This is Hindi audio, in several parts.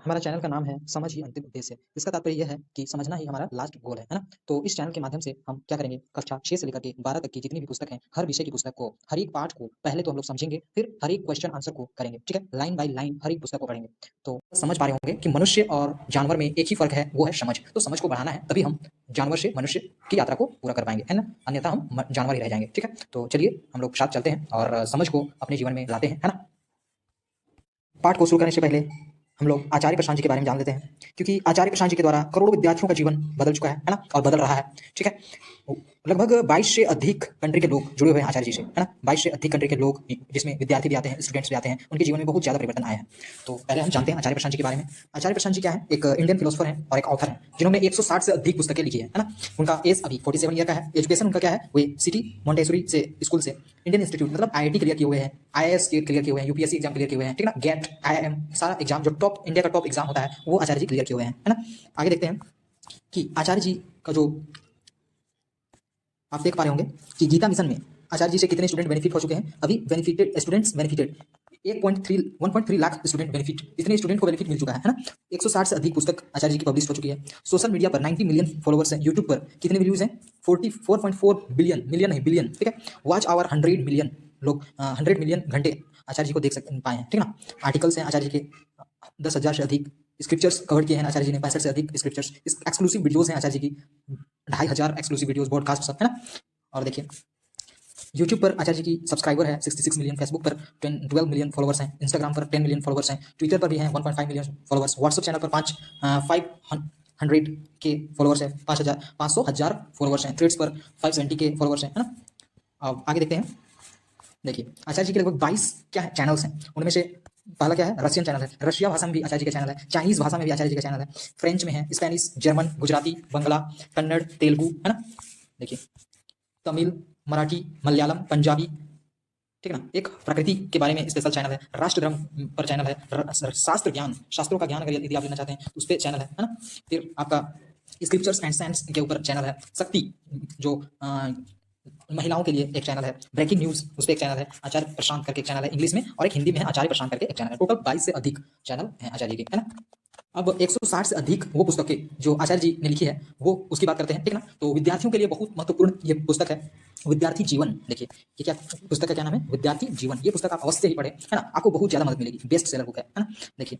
हमारा चैनल का नाम है समझ ही अंतिम उद्देश्य। इसका तात्पर्य यह है कि समझना ही हमारा लास्ट गोल है ना? तो इस चैनल के माध्यम से हम क्या करेंगे, कक्षा 6 से लेकर के 12 तक की जितनी भी पुस्तक हैं, हर विषय की पुस्तक को, हर एक पाठ को पहले तो हम लोग समझेंगे, फिर हर एक क्वेश्चन आंसर को करेंगे, ठीक है? लाइन बाय लाइन हर एक पुस्तक को पढ़ेंगे। तो समझ पा रहे होंगे कि मनुष्य और जानवर में एक ही फ़र्क है, वो है समझ। तो समझ को बढ़ाना है, तभी हम जानवर से मनुष्य की यात्रा को पूरा कर पाएँगे, है ना? अन्यथा हम जानवर ही रह जाएँगे, ठीक है? तो चलिए हम लोग साथ चलते हैं और समझ को अपने जीवन में लाते हैं, है ना? पाठ को शुरू करने से पहले हम लोग आचार्य प्रशांत जी के बारे में जान लेते हैं, क्योंकि आचार्य प्रशांत जी के द्वारा करोड़ों विद्यार्थियों का जीवन बदल चुका है ना? और बदल रहा है, ठीक है? लगभग 22 से अधिक कंट्री के लोग जुड़े हुए हैं आचार्य जी से, है ना? 22 से अधिक कंट्री के लोग, जिसमें विद्यार्थी भी आते हैं, स्टूडेंट्स भी आते हैं, उनके जीवन में बहुत ज़्यादा परिवर्तन आया है। तो पहले हम जानते हैं आचार्य प्रशांत जी के बारे में। आचार्य प्रशांत जी क्या है? एक इंडियन फिलोसोफर हैं और एक ऑथर हैं, जिन्होंने 160 से अधिक पुस्तकें लिखी है ना? उनका एज अभी 47 ईयर का है। एजुकेशन उनका क्या है? वे सिटी मॉन्टेसरी से स्कूल से इंडियन इंस्टीट्यूट मतलब आईआईटी क्लियर किए हुए हैं, आईएएस क्लियर किए हुए हैं, यूपीएससी एग्जाम क्लियर किए हुए हैं, ठीक है ना? गेट, आईआईएम सारा एग्जाम जो टॉप इंडिया का टॉप एग्जाम होता है, वो आचार्य जी क्लियर किए हुए हैं, है ना? आगे देखते हैं कि आचार्य जी का जो आप देख पा रहे होंगे कि गीता मिशन में आचार्य जी से कितने स्टूडेंट बेनिफिट हो चुके हैं। अभी benefited students benefited 1.3 lakh student benefit, इतने स्टूडेंट को बेनिफिट मिल चुका है ना? 160 से अधिक पुस्तक आचार्य जी की पब्लिश हो चुकी है। सोशल मीडिया पर 90 मिलियन फॉलोवर्स हैं। यूट्यूब पर कितने व्यूज हैं? 44.4 बिलियन, मिलियन नहीं बिलियन, ठीक है? वॉच आवर 100 मिलियन लोग, 100 मिलियन घंटे आचार्य जी को देख सकते पाए हैं, ठीक है ना? आर्टिकल्स हैं आचार्य जी के 10,000 से अधिक, स्क्रिप्चर्स कवर किए हैं आचार्य जी ने 65 से अधिक स्क्रिप्चर्स, एक्सक्लूसिव वीडियोस हैं आचार्य जी की 2,500 एक्सक्लूसिव वीडियोस, पॉडकास्ट सब, है ना? और देखिए यूट्यूब पर आचार्य जी की सब्सक्राइबर है 66 मिलियन, फेसबुक पर 12 मिलियन फॉलोवर्स हैं, इंस्टाग्राम पर 10 मिलियन फॉलोवर्स हैं, ट्विटर पर भी हैं 1.5 मिलियन फॉलोवर्स, व्हाट्सएप चैनल पर 500 के फॉलोवर्स है, 500,000 फॉलोवर्स हैं, थ्रेड्स पर 570 के फॉलोवर्स हैं, है ना? अब आगे देखते हैं। देखिए आचार्य जी के लगभग 22 क्या है चैनल्स हैं, उनमें से पहला क्या है? रशियन चैनल है, रशिया भाषा में भी आचार्य जी का चैनल है, चाइनीज भाषा में भी आचार्य जी का चैनल है, फ्रेंच में है, स्पेनिश, जर्मन, गुजराती, बंगला, कन्नड़, तेलुगु, है ना? देखिए तमिल, मराठी, मलयालम, पंजाबी, ठीक है ना? एक प्रकृति के बारे में स्पेशल चैनल है, राष्ट्र धर्म पर चैनल है, शास्त्र ज्ञान, शास्त्रों का ज्ञान अगर यदि आप लेना चाहते हैं तो उस पर चैनल है ना? फिर आपका स्क्रिप्चर्स एंड साइंस के ऊपर चैनल है, शक्ति जो महिलाओं के लिए एक चैनल है, ब्रेकिंग न्यूज उस पर एक चैनल है, आचार्य प्रशांत करके एक चैनल है इंग्लिश में, और एक हिंदी में है आचार्य प्रशांत करके एक चैनल है। टोटल 22 से अधिक चैनल हैं आचार्य के, है ना? अब 160 से अधिक वो पुस्तकें जो आचार्य जी ने लिखी है, वो उसकी बात करते हैं, ठीक है ना? तो विद्यार्थियों के लिए बहुत महत्वपूर्ण ये पुस्तक है, विद्यार्थी जीवन। देखिए ये क्या पुस्तक का क्या नाम है? विद्यार्थी जीवन। ये पुस्तक आप अवश्य ही पढ़ें, है ना? आपको बहुत ज्यादा मदद मिलेगी, बेस्ट सेलर बुक है ना? देखिए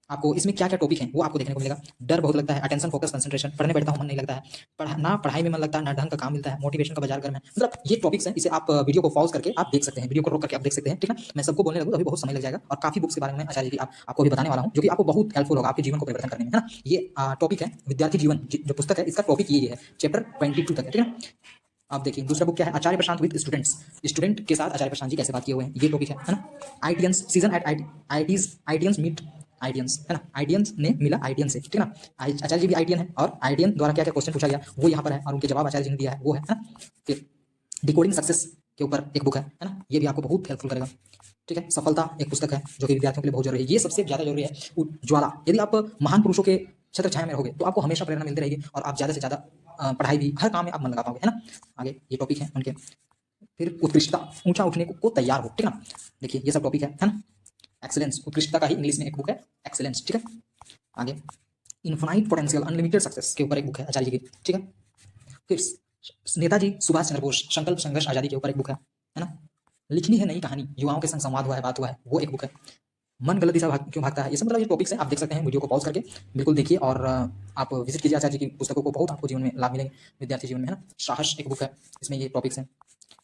आपको इसमें क्या क्या टॉपिक हैं वो आपको देखने को मिलेगा। डर बहुत लगता है, अटेंशन, फोकस, कंसंट्रेशन, पढ़ने बैठता हूँ मन नहीं लगता है, ना पढ़ाई में मन लगता है, ना ढंग का काम मिलता है, मोटिवेशन का बाजार गर्म है, मतलब ये टॉपिक्स हैं। इसे आप वीडियो को पॉज करके आप देख सकते हैं, वीडियो को रोक करके आप देख सकते हैं, ठीक है? मैं सबको बोलने लगूँ तो अभी बहुत समय लग जाएगा, और काफी बुक्स के बारे में आचार्य जी आपको अभी बताने वाला हूँ, जो कि आपको बहुत हेल्पफुल होगा आपके जीवन को परिवर्तन करने में, है ना? ये टॉपिक है विद्यार्थी जीवन, जो पुस्तक है इसका टॉपिक ये है, चैप्टर 22 तक है, ठीक है? आप देखिए दूसरा बुक क्या है? आचार्य प्रशांत विद स्टूडेंट्स, स्टूडेंट के साथ आचार्य प्रशांत जी कैसे बात किए हुए हैं, ये टॉपिक है ना? आईटीएंस सीजन एट आईटीएंस मीट आईटीएंस, है ना? आईटीएंस ने मिला आईटीएन से, ठीक है ना? आचार्य जी भी आईटीएन है, और आईटीएन द्वारा क्या क्या क्वेश्चन पूछा गया वो यहाँ पर है, और उनके जवाब आचार्य जी ने दिया है, वो है ना? फिर डिकोडिंग सक्सेस के ऊपर एक बुक है ना? ये भी आपको बहुत हेल्पफुल करेगा, ठीक है? सफलता एक पुस्तक है जो कि विद्यार्थियों के लिए बहुत जरूरी है, ये सबसे ज्यादा जरूरी है। ज्वाला, यदि आप महान पुरुषों के छत्र छाया में रहोगे तो आपको हमेशा प्रेरणा मिलती रहेगी, और आप ज्यादा से ज्यादा पढ़ाई भी, हर काम में आप मन लगा पाओगे, है ना? आगे ये टॉपिक है उनके। फिर उत्कृष्टता, ऊंचा उठने को तैयार हो, ठीक है ना? देखिए ये सब टॉपिक है ना? एक्सीलेंस, उत्कृष्टता का ही इंग्लिश में एक बुक है, एक्सीलेंस, ठीक है? आगे इन्फिनाइट पोटेंशियल, अनलिमिटेड सक्सेस के ऊपर एक बुक है आचार्य जी की, ठीक है? फिर नेताजी सुभाष चंद्र बोस, संकल्प संघर्ष आजादी के ऊपर एक बुक है ना? लिखनी है नई कहानी, युवाओं के संग संवाद हुआ है, बात हुआ है, वो एक बुक है। मन गलत दिशा क्यों भागता है, ये सब मतलब ये टॉपिक्स हैं, आप देख सकते हैं, वीडियो को पॉज करके बिल्कुल देखिए, और आप विजिट कीजिए आचार्य जी की पुस्तकों को, बहुत आपको जीवन में लाभ मिलेंगे विद्यार्थी जीवन में, है ना? साहस एक बुक है, इसमें ये टॉपिक्स हैं।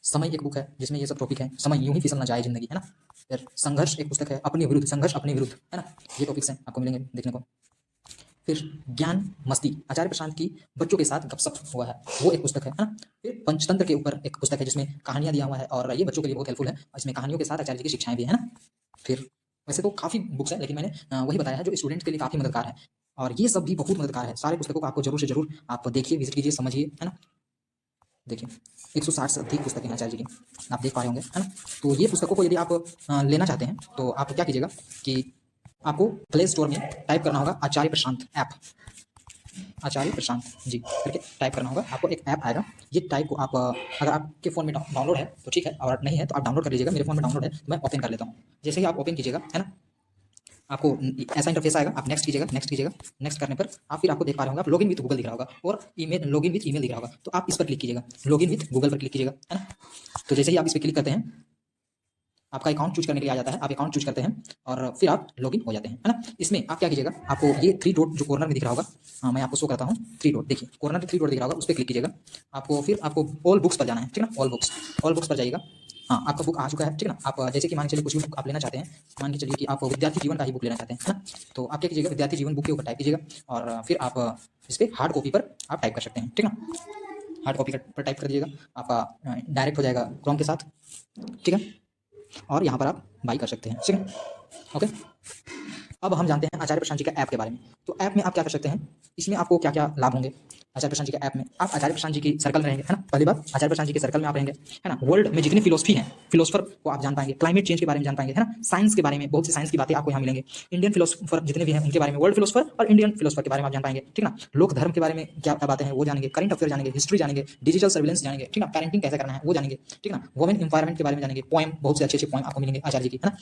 समय एक बुक है जिसमें ये सब टॉपिक है, समय यूं ही फिसल ना जाए जिंदगी, है ना? फिर संघर्ष एक पुस्तक है, अपने विरुद्ध, संघर्ष अपने विरुद्ध, है ना? ये टॉपिक्स हैं आपको मिलेंगे देखने को। फिर ज्ञान मस्ती, आचार्य प्रशांत की बच्चों के साथ गपशप हुआ है, वो एक पुस्तक है ना? फिर पंचतंत्र के ऊपर एक पुस्तक है जिसमें कहानियां दिया हुआ है, और ये बच्चों के लिए बहुत हेल्पफुल है, इसमें कहानियों के साथ आचार्य जी की शिक्षाएं भी है ना? फिर वैसे तो काफी बुक्स है, लेकिन मैंने वही बताया है जो स्टूडेंट्स के लिए काफी मददगार है, और ये सब भी बहुत मददगार है। सारे पुस्तकों को आपको जरूर से जरूर आप देखिए, विजिट कीजिए, समझिए, है ना? देखिए 160 से अधिक पुस्तकें हैं आचार्य जी की, आप देख पा रहे होंगे, है ना? तो ये पुस्तकों को यदि आप लेना चाहते हैं तो आप क्या कीजिएगा कि आपको प्ले स्टोर में टाइप करना होगा आचार्य प्रशांत ऐप, आचार्य प्रशांत जी करके टाइप करना होगा, आपको एक ऐप आएगा। ये टाइप को आप अगर आपके फ़ोन में डाउनलोड है तो ठीक है, और नहीं है तो आप डाउनलोड कर लीजिएगा। मेरे फ़ोन में डाउनलोड है तो मैं ओपन कर लेता हूँ। जैसे ही आप ओपन कीजिएगा, है ना, आपको ऐसा इंटरफेस आएगा, आप नेक्स्ट कीजिएगा, नेक्स्ट कीजिएगा। नेक्स्ट करने पर आप फिर आपको देख पा रहे होंगे, आप लॉगिन विथ गूगल दिख रहा होगा और ईमेल, लॉगिन विथ ईमेल दिख रहा होगा, तो आप इस पर क्लिक कीजिएगा, लॉगिन विथ गूगल पर क्लिक कीजिएगा, है ना। तो जैसे ही आप इस पर क्लिक करते हैं, आपका अकाउंट चूज करने के लिए आ जाता है, आप अकाउंट चूज करते हैं और फिर आप लॉगिन हो जाते हैं, है ना। इसमें आप क्या कीजिएगा, आपको ये 3 डॉट जो कॉर्नर में दिख रहा होगा, हाँ मैं आपको शो करता हूँ, 3 डॉट देखिए, कॉर्नर में 3 डॉट दिख रहा होगा, उस पर क्लिक कीजिएगा। आपको फिर आपको ऑल बुक्स पर जाना है, ठीक है ना, ऑल बुक्स पर जाइएगा। हाँ, आपका बुक आ चुका है, ठीक है ना। आप जैसे कि मान के चलिए कुछ भी बुक आप लेना चाहते हैं, मान के चलिए कि आप विद्यार्थी जीवन का ही बुक लेना चाहते हैं, है ना। तो आप क्या कीजिएगा, विद्यार्थी जीवन बुक के ऊपर टाइप कीजिएगा और फिर आप इस पर हार्ड कॉपी पर आप टाइप कर सकते हैं, ठीक है ना। हार्ड कॉपी पर टाइप कर दीजिएगा, आपका डायरेक्ट हो जाएगा क्रोम के साथ, ठीक है। और यहाँ पर आप बाई कर सकते हैं, ठीक है, ओके। अब हम जानते हैं आचार्य प्रशांत जी का ऐप के बारे में। तो ऐप में आप क्या कर सकते हैं, इसमें आपको क्या क्या लाभ होंगे। आचार्य प्रशांत जी के ऐप में आप आचार्य प्रशांत जी की सर्कल में रहेंगे, है ना। पहली बात, आचार्य प्रशांत जी के सर्कल में आप रहेंगे, है ना। वर्ल्ड में जितनी फिलोसफी है, फिलोसफर को आप जान पाएंगे, क्लाइमेट चेंज के बारे में जान पाएंगे, है ना। साइंस के बारे में बहुत सी साइंस की बातें आपको यहाँ मिलेंगे। इंडियन फिलोसफर जितने भी हैं उनके बारे में, वर्ल्ड फिलोसफर और इंडियन फिलोसफर के बारे में आप जान पाएंगे, ठीक ना। लोक धर्म के बारे में क्या क्या बातें हैं वो जानेंगे, करंट अफेयर जानेंगे, हिस्ट्री जानेंगे, डिजिटल सर्विलेंस जानेंगे, ठीक ना। पेरेंटिंग कैसे करना है वो जानेंगे, ठीक ना। वुमेन इंपावरमेंट के बारे में जानेंगे, पोएम, बहुत से अच्छे अच्छे पोएम आपको मिलेंगे आचार्य जी की, है ना।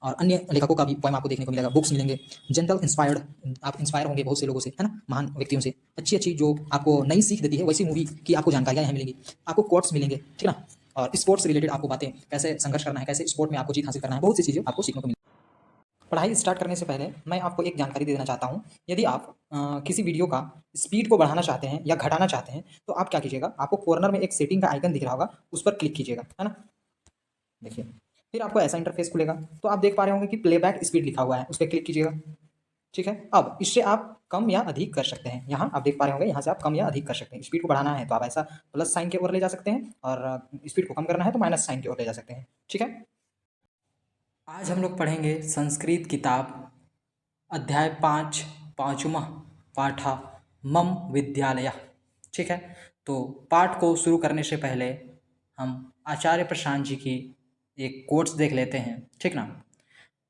और अन्य लेखकों का भी पोएम आपको देखने को मिलेगा, बुक्स मिलेंगे। जनरल इंस्पायर्ड, आप इंस्पायर होंगे बहुत से लोगों से, है ना, महान व्यक्तियों से। अच्छी अच्छी जो आपको नई सीख देती है वैसी मूवी की आपको जानकारियाँ यहाँ मिलेंगी। आपको कोट्स मिलेंगे, ठीक ना। और स्पोर्ट्स से रिलेटेड आपको बातें, कैसे संघर्ष करना है, कैसे स्पोर्ट में आपको जीत हासिल करना है, बहुत सी चीज़ें आपको सीखने को मिलेगी। पढ़ाई स्टार्ट करने से पहले मैं आपको एक जानकारी दे देना चाहता हूँ। यदि आप किसी वीडियो का स्पीड को बढ़ाना चाहते हैं या घटाना चाहते हैं, तो आप क्या कीजिएगा, आपको कॉर्नर में एक सेटिंग का आइकन दिख रहा होगा, उस पर क्लिक कीजिएगा, है ना। देखिए, फिर आपको ऐसा इंटरफेस खुलेगा, तो आप देख पा रहे होंगे कि प्लेबैक स्पीड लिखा हुआ है, उस पर क्लिक कीजिएगा, ठीक है। अब इससे आप कम या अधिक कर सकते हैं, यहाँ आप देख पा रहे होंगे, यहाँ से आप कम या अधिक कर सकते हैं। स्पीड को बढ़ाना है तो आप ऐसा प्लस साइन की ओर ले जा सकते हैं और स्पीड को कम करना है तो माइनस साइन की ओर ले जा सकते हैं, ठीक है। आज हम लोग पढ़ेंगे संस्कृत किताब अध्याय 5, पाँचवा पाठा मम विद्यालय, ठीक है। तो पाठ को शुरू करने से पहले हम आचार्य प्रशांत जी की एक कोट्स देख लेते हैं, ठीक ना।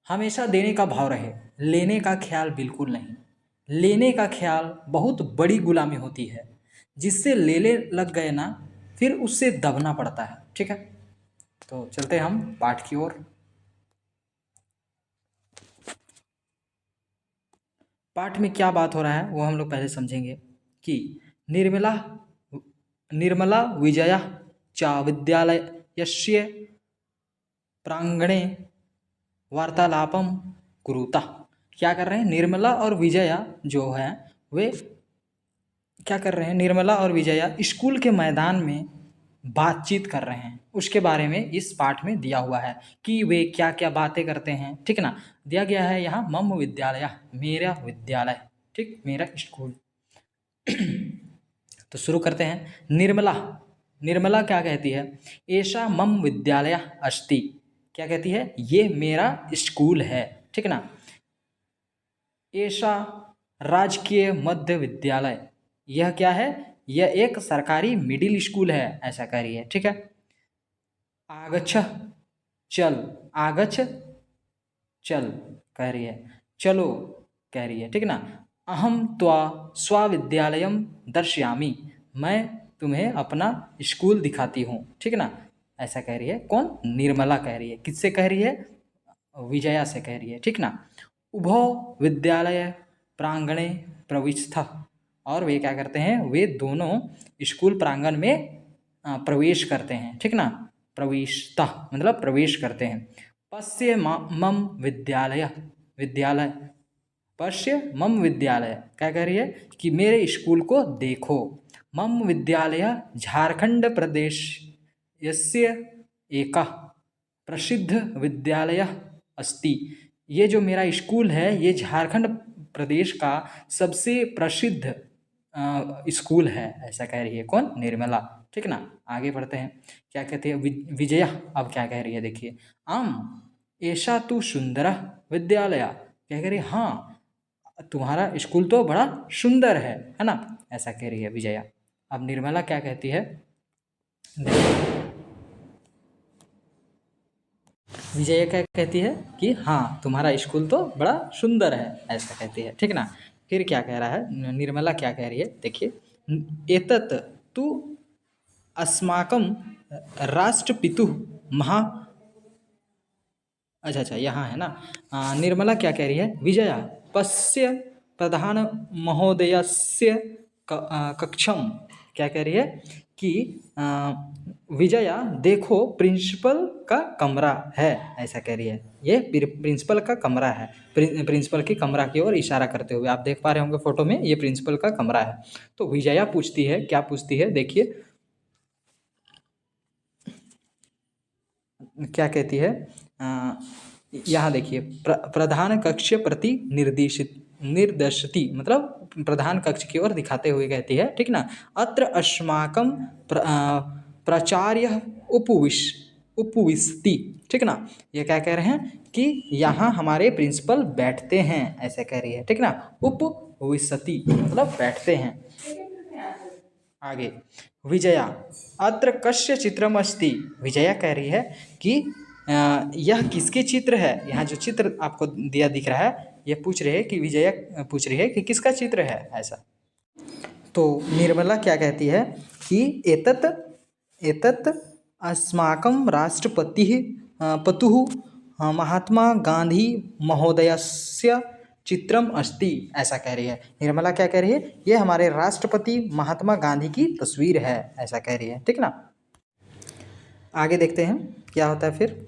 हमेशा देने का भाव रहे, लेने का ख्याल बिल्कुल नहीं। लेने का ख्याल बहुत बड़ी गुलामी होती है, जिससे लेने लग गए ना फिर उससे दबना पड़ता है, ठीक है। तो चलते हम पाठ की ओर। पाठ में क्या बात हो रहा है वो हम लोग पहले समझेंगे कि निर्मला निर्मला विजया च विद्यालयस्य प्रांगणे वार्तालापम कुरुता। क्या कर रहे हैं, निर्मला और विजया जो है वे क्या कर रहे हैं, निर्मला और विजया स्कूल के मैदान में बातचीत कर रहे हैं। उसके बारे में इस पाठ में दिया हुआ है कि वे क्या क्या बातें करते हैं, ठीक ना। दिया गया है यहाँ मम विद्यालय, मेरा विद्यालय, ठीक, मेरा स्कूल। तो शुरू करते हैं। निर्मला, निर्मला क्या कहती है, ऐसा मम विद्यालय अस्ति, क्या कहती है, ये मेरा स्कूल है, ठीक ना। ऐसा राजकीय मध्य विद्यालय, यह क्या है, यह एक सरकारी मिडिल स्कूल है, ऐसा कह रही है, ठीक है। आगच्छ, चल, आगच्छ चल कह रही है, चलो कह रही है, ठीक ना। अहम त्वा स्वविद्यालयम दर्शयामि, मैं तुम्हें अपना स्कूल दिखाती हूँ, ठीक ना, ऐसा कह रही है। कौन, निर्मला कह रही है, किससे कह रही है, विजया से कह रही है, ठीक ना। उभो विद्यालय प्रांगणे प्रविष्ट, और वे क्या करते हैं, वे दोनों स्कूल प्रांगण में प्रवेश करते हैं, ठीक ना। प्रविष्टा मतलब प्रवेश करते हैं। पश्य मम विद्यालय, विद्यालय, पश्य मम विद्यालय, क्या कह रही है कि मेरे स्कूल को देखो। मम विद्यालय झारखंड प्रदेश यस्य एक प्रसिद्ध विद्यालय अस्ति, ये जो मेरा स्कूल है ये झारखंड प्रदेश का सबसे प्रसिद्ध स्कूल है, ऐसा कह रही है। कौन, निर्मला, ठीक ना। आगे बढ़ते हैं, क्या कहते हैं विजया, अब क्या कह रही है देखिए। आम ऐसा तू सुंदर विद्यालय, क्या कह रही है, हाँ तुम्हारा स्कूल तो बड़ा सुंदर है ना, ऐसा कह रही है विजया। अब निर्मला क्या कहती है, विजया क्या कहती है कि हाँ तुम्हारा स्कूल तो बड़ा सुंदर है, ऐसा कहती है, ठीक ना। फिर क्या कह रहा है, निर्मला क्या कह रही है देखिए। एतत् तु अस्माकं राष्ट्रपितुः अच्छा अच्छा, यहाँ है ना। निर्मला क्या कह रही है, विजया पश्य प्रधान महोदयस्य कक्षम। क्या कह रही है कि विजया देखो प्रिंसिपल का कमरा है, ऐसा कह रही है। ये प्रिंसिपल का कमरा है, प्रिंसिपल के कमरा की ओर इशारा करते हुए। आप देख पा रहे होंगे फोटो में, ये प्रिंसिपल का कमरा है। तो विजया पूछती है, क्या पूछती है देखिए, क्या कहती है। यहाँ देखिए, प्रधान कक्ष प्रति निर्देशति, मतलब प्रधान कक्ष की ओर दिखाते हुए कहती है, ठीक ना। अत्र अस्माकं प्राचार्य उपविशति, ठीक ना। ये क्या कह रहे हैं कि यहाँ हमारे प्रिंसिपल बैठते हैं, ऐसा कह रही है, ठीक ना। उपविशति मतलब बैठते हैं। आगे, विजया अत्र कस्य चित्रम अस्ति। विजया कह रही है कि यह किसके चित्र है। यहाँ जो चित्र आपको दिया दिख रहा है, यह पूछ रहे हैं कि विजया पूछ रही है कि किसका चित्र है, ऐसा। तो निर्मला क्या कहती है कि एतत् एतत् अस्माकं राष्ट्रपतिः पतुः महात्मा गांधी महोदयस्य चित्रम अस्ति, ऐसा कह रही है। निर्मला क्या कह रही है, ये हमारे राष्ट्रपति महात्मा गांधी की तस्वीर है, ऐसा कह रही है, ठीक ना। आगे देखते हैं क्या होता है फिर।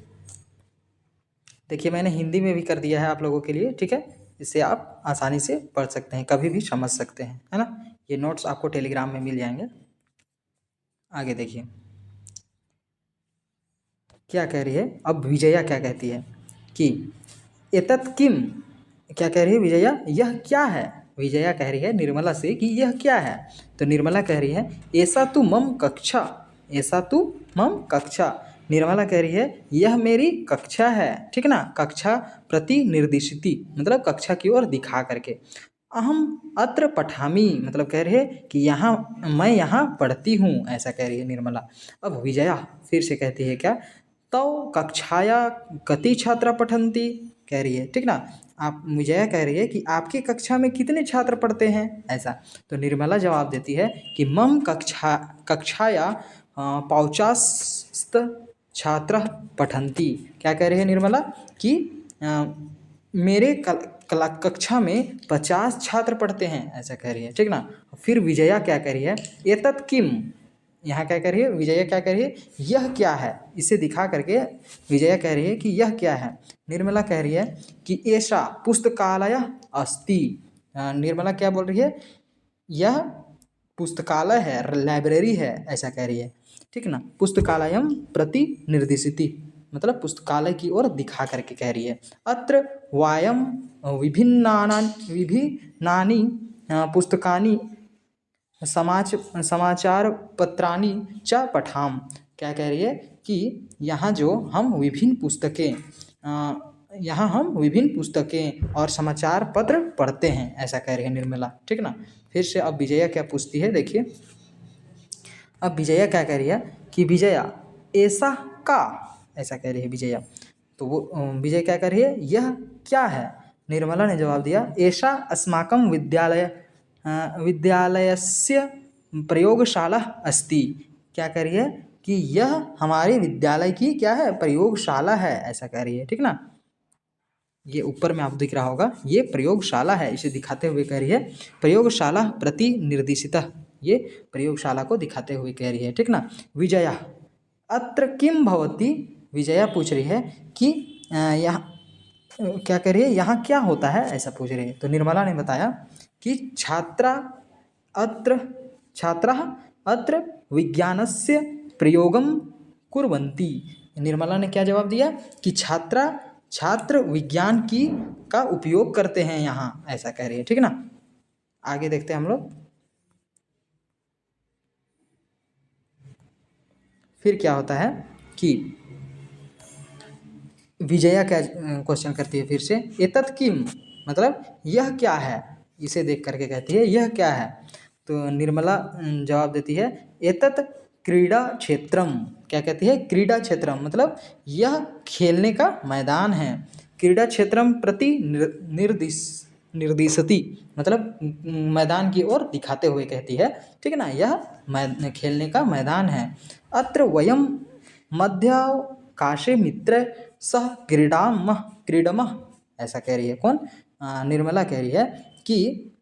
देखिए, मैंने हिंदी में भी कर दिया है आप लोगों के लिए, ठीक है। इससे आप आसानी से पढ़ सकते हैं, कभी भी समझ सकते हैं, है ना। ये नोट्स आपको टेलीग्राम में मिल जाएंगे। आगे देखिए क्या कह रही है। अब विजया क्या कहती है कि एतत् किम। क्या कह रही है विजया, यह क्या है। विजया कह रही है निर्मला से कि यह क्या है। तो निर्मला कह रही है, ऐसा तू मम कक्षा, ऐसा तू मम कक्षा। निर्मला कह रही है, यह मेरी कक्षा है, ठीक ना। कक्षा प्रति निर्दिशति मतलब कक्षा की ओर दिखा करके। अहम अत्र पठामी मतलब कह रहे हैं कि यहाँ मैं यहाँ पढ़ती हूँ, ऐसा कह रही है निर्मला। अब विजया फिर से कहती है क्या, तो कक्षाया कति छात्रा पठन्ति, कह रही है, ठीक ना। आप विजया कह रही है कि आपकी कक्षा में कितने छात्र पढ़ते हैं, ऐसा। तो निर्मला जवाब देती है कि मम कक्षाया पौचास्त छात्र पठन्ति। क्या कह रही है निर्मला कि मेरे कक्षा में 50 छात्र पढ़ते हैं, ऐसा कह रही है, ठीक ना। फिर विजया क्या कह रही है, एतत् किम। यहाँ क्या कह रही है विजया, क्या कह रही है, यह क्या है। इसे दिखा करके विजया कह रही है कि यह क्या है। निर्मला कह रही है कि ऐसा पुस्तकालय अस्ति। निर्मला क्या बोल रही है, यह पुस्तकालय है, लाइब्रेरी है, ऐसा कह रही है, ठीक ना। पुस्तकालयम प्रति निर्दिशति मतलब पुस्तकालय की ओर दिखा करके कह रही है। अत्र वायम विभिन्नानि पुस्तकानि समाचार पत्राणि च पठाम। क्या कह रही है कि यहाँ हम विभिन्न पुस्तकें और समाचार पत्र पढ़ते हैं, ऐसा कह रही है निर्मला, ठीक ना। फिर से अब विजया क्या पूछती है देखिए। अब विजया क्या कह रही है कि विजया ऐसा का, ऐसा कह रही है विजया। तो वो विजय क्या कह रही है, यह क्या है। निर्मला ने जवाब दिया, ऐसा अस्माकं विद्यालयस्य प्रयोगशाला अस्ति। क्या कह रही है कि यह हमारे विद्यालय की क्या है, प्रयोगशाला है, ऐसा कह रही है, ठीक ना। ये ऊपर में आपको दिख रहा होगा, ये प्रयोगशाला है, इसे दिखाते हुए कह रही है प्रयोगशाला प्रति निर्दिशित। ये प्रयोगशाला को दिखाते हुए कह रही है, ठीक ना। विजया अत्र किम भवति। विजया पूछ रही है कि यहाँ क्या कह रही है, यहाँ क्या होता है, ऐसा पूछ रही है। तो निर्मला ने बताया कि छात्राः अत्र विज्ञानस्य प्रयोगं कुर्वन्ति। निर्मला ने क्या जवाब दिया कि छात्र विज्ञान की का उपयोग करते हैं यहाँ, ऐसा कह रही है, ठीक ना। आगे देखते हैं हम लोग। फिर क्या होता है कि विजया क्या क्वेश्चन करती है फिर से, एतत् किम मतलब यह क्या है। इसे देख करके कहती है यह क्या है। तो निर्मला जवाब देती है, एतत् क्रीडा क्षेत्रम। क्या कहती है, क्रीडा क्षेत्रम मतलब यह खेलने का मैदान है। क्रीडा क्षेत्रम प्रति निर्दिशति मतलब मैदान की ओर दिखाते हुए कहती है, ठीक है ना। यह खेलने का मैदान है। अत्र वयम मध्यावकाशे मित्र सह क्रीडमः ऐसा कह रही है। कौन? निर्मला कह रही है कि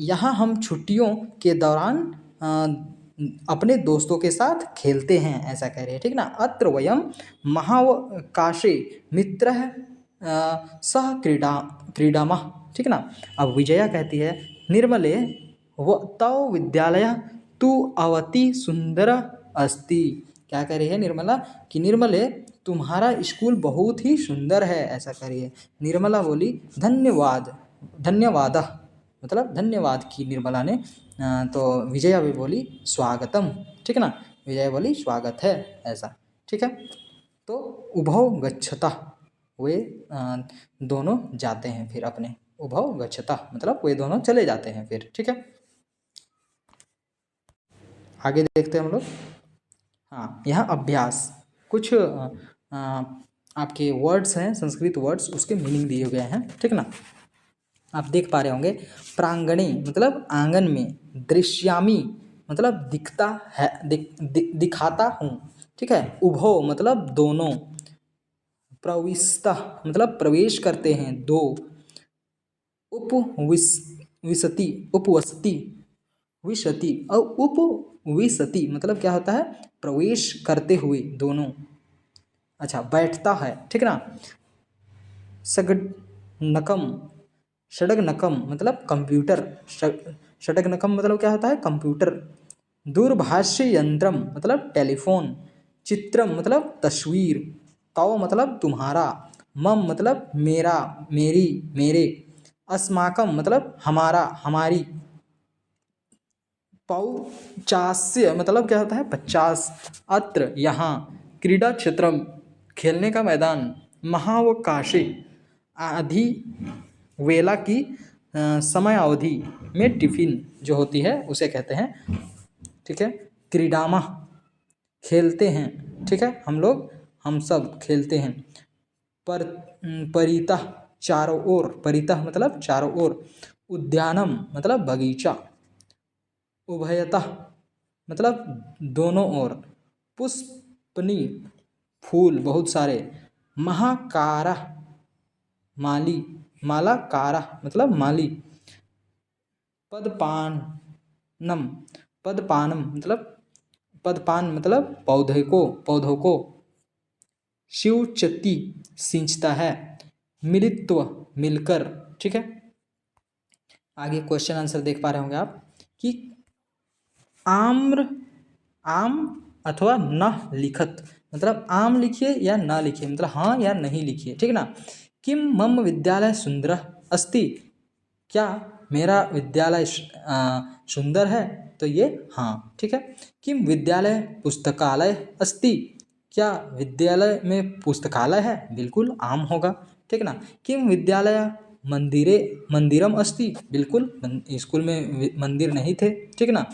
यहाँ हम छुट्टियों के दौरान अपने दोस्तों के साथ खेलते हैं, ऐसा कह रही है। ठीक ना। अत्र वयम महावकाशे मित्रः सह क्रीडामः। ठीक ना। अब विजया कहती है निर्मले तव विद्यालय तु अवति सुंदर अस्ति। क्या कह रही है निर्मला कि निर्मले तुम्हारा स्कूल बहुत ही सुंदर है, ऐसा कह रही है। निर्मला बोली धन्यवाद, धन्यवाद मतलब धन्यवाद की निर्मला ने। तो विजया भी बोली स्वागतम। ठीक ना। विजया बोली स्वागत है, ऐसा। ठीक है। तो उभौ गच्छता, वे दोनों जाते हैं फिर अपने। उभौ गच्छता मतलब वे दोनों चले जाते हैं फिर। ठीक है। आगे देखते हैं हम लोग। हाँ, यहाँ अभ्यास कुछ आपके वर्ड्स हैं, संस्कृत वर्ड्स, उसके मीनिंग दिए गए हैं। ठीक ना। आप देख पा रहे होंगे प्रांगणे मतलब आंगन में, दृश्यामी मतलब दिखता है, दिखाता हूँ। ठीक है। उभो मतलब दोनों, प्रविष्टा मतलब प्रवेश करते हैं, दो। उपविशति उपवसति विशति और उपविशति मतलब क्या होता है? प्रवेश करते हुए, दोनों। अच्छा, बैठता है। ठीक ना। सगडनकम, षडगनकम मतलब कंप्यूटर, षडगनकम मतलब क्या होता है? कंप्यूटर। दूरभाष्य यंत्रम मतलब टेलीफोन। चित्रम मतलब तस्वीर। तव मतलब तुम्हारा। मम मतलब मेरा, मेरी, मेरे। अस्माकम मतलब हमारा, हमारी। पौचास्य मतलब क्या होता है? 50। अत्र यहाँ। क्रीडा क्षेत्रम खेलने का मैदान। महावकाशे आधी वेला की समय अवधि में टिफिन जो होती है उसे कहते हैं। ठीक है। क्रीडामा खेलते हैं। ठीक है। हम लोग, हम सब खेलते हैं। पर परितः चारों ओर, परितः मतलब चारों ओर। उद्यानम मतलब बगीचा। उभयतः मतलब दोनों ओर। पुष्पनी फूल बहुत सारे। महाकारा माली, मालाकारा मतलब माली। पदपानम, पदपानम मतलब पदपान मतलब पौधे को, पौधों को। सिंचती सिंचता है। मिलित्व मिलकर। ठीक है। आगे क्वेश्चन आंसर देख पा रहे होंगे आप कि आम्र, आम अथवा न लिखत मतलब आम लिखिए या न लिखिए, मतलब हाँ या नहीं लिखिए। ठीक ना। किम मम विद्यालय सुंदर अस्ति, क्या मेरा विद्यालय सुंदर है? तो ये हाँ। ठीक है। किम विद्यालय पुस्तकालय अस्ति, क्या विद्यालय में पुस्तकालय है? बिल्कुल आम होगा। ठीक ना। किम विद्यालय मंदिरम अस्ति, बिल्कुल स्कूल में मंदिर नहीं थे। ठीक ना।